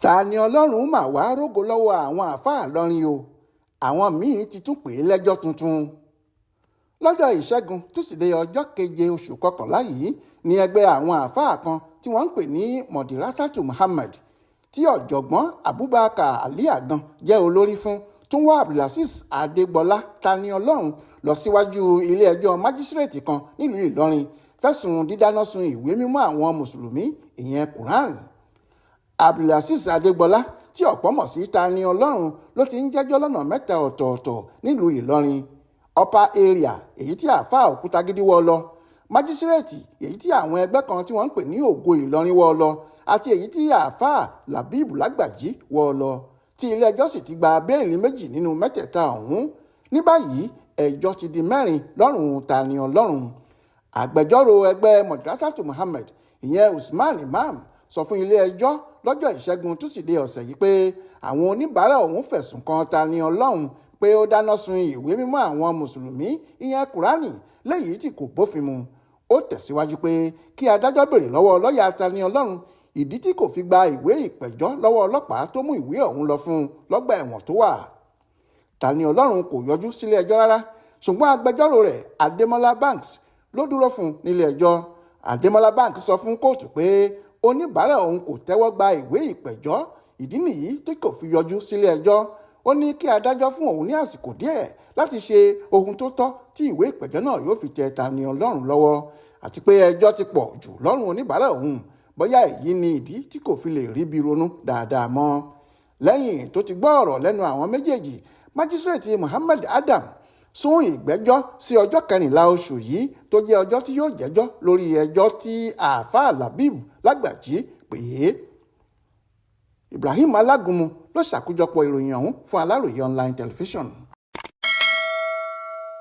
Ta-Ni-Ọlọrun mà wá Rogo lọ́wọ́ àwọn àáfàá Ìlọrin o, àwọn míín ti tún pè é lẹ́jọ́ tuntun. Lọ́jọ́ ìṣẹ́gun túsìdeè ọjọ́ 7 oṣù kọkànlá yìí ni ẹgbẹ́ àwọn àáfàá kan tí wọ́n ń pè ní Mọ̀dírásátù Muhammad tí ọ̀jọ̀gbọ́n Abubakar Ali Agan jẹ́ olórí fún tún wá Abdulazeez Adégbọlá Ta-Ni-Ọlọrun lọ síwájú ilé-ẹjọ́ májísírèètì kan nílùú Ìlọrin fẹ̀sùn dídáná sun ìwé mímọ́ àwọn mùsùlùmí ìyẹn Quran. Abdulazeez Adégbọlá tí ọ̀pọ̀ mọ̀ sí Ta-Ni-Ọlọrun ló ti ń jẹ́jọ́ lọ́nà 3 ọ̀tọ̀ọ̀tọ̀ nílùú Ìlọrin: upper area èyí tí Aafaa Òkútagídí wọ́ lọ, májísírèètì èyí tí àwọn ẹgbẹ́ kan tí wọ́n ń pè ní Ògo Ìlọrin wọ́ lọ, àti èyí tí Aafaa Labeeb Lágbàjí wọ́ lọ, tí ilé-ẹjọ́ sì ti gba béèlì 2 nínú mẹ́tẹ̀ẹ̀ta ọ̀hún. Ní báyìí ẹjọ́ ti di 4 lọ́rùn Ta-Ni-Ọlọrun. Agbẹjọ́rò ẹgbẹ́ Mọ̀dírásátù Muhammad ìyẹn Usman Imam sọ fún ilé-ẹjọ́ lọ́jọ́ ìṣẹ́gun túsìdeè ọ̀sẹ̀ yìí pé àwọn oníbàárà òun fẹ̀sùn kan Ta-Ni-Ọlọrun pé ó dáná sun ìwé mímọ́ àwọn mùsùlùmí ìyẹn Kùránì léyìí tí kò bófin mu. Ó tẹ̀síwájú pé kí adájọ́ béèrè lọ́wọ́ lọ́ọ̀yà Ta-Ni-Ọlọrun ìdí tí kò fi gba ìwé ìpẹ̀jọ́ lọ́wọ́ ọlọ́pàá tó mú ìwé ọ̀hún lọ fún un lọ́gbà ẹ̀wọ̀n tó wà. Ta-Ni-Ọlọrun kò yọjú sílé ẹjọ́ rárá, ṣùgbọ́n agbẹjọ́rò rẹ̀ Adémọ́lá Banks ló dúró fún un nílé ẹjọ́. Adémọ́lá Banks sọ fún kóòtù pé oníbàárà òun kò tẹ́wọ́ gba ìwé ìpẹ̀jọ́, ìdí nìyí tí kò fi yọjú sílé ẹjọ́. Ó ní kí adájọ́ fún òun ní àsìkò díẹ̀ láti ṣe ohun tó tọ́ tí ìwé ìpẹ̀jọ́ náà yóò fi tẹ Ta-Ni-Ọlọrun lọ́wọ́, àti pé ẹjọ́ ti pọ̀ jù lọ́rùn oníbàárà òun, bóyá èyí ni ìdí tí kò fi lè rí bí ronú dáadáa mọ́. Lẹ́yìn tó ti gbọ́ ọ̀rọ̀ lẹ́nu àwọn méjèèjì, májísírèètì Muhammad Adam sún ìgbẹ́jọ́ sí ọjọ́ 14 oṣù yìí tó jẹ́ ọjọ́ tí yóò jẹ́jọ́ lórí ẹjọ́ tí Aafaa Labeeb Lágbàjí pè é. Ibrahim Alágúnmu ló ṣàkójọpọ̀ ìròyìn ọ̀hún fún Aláròyé online television.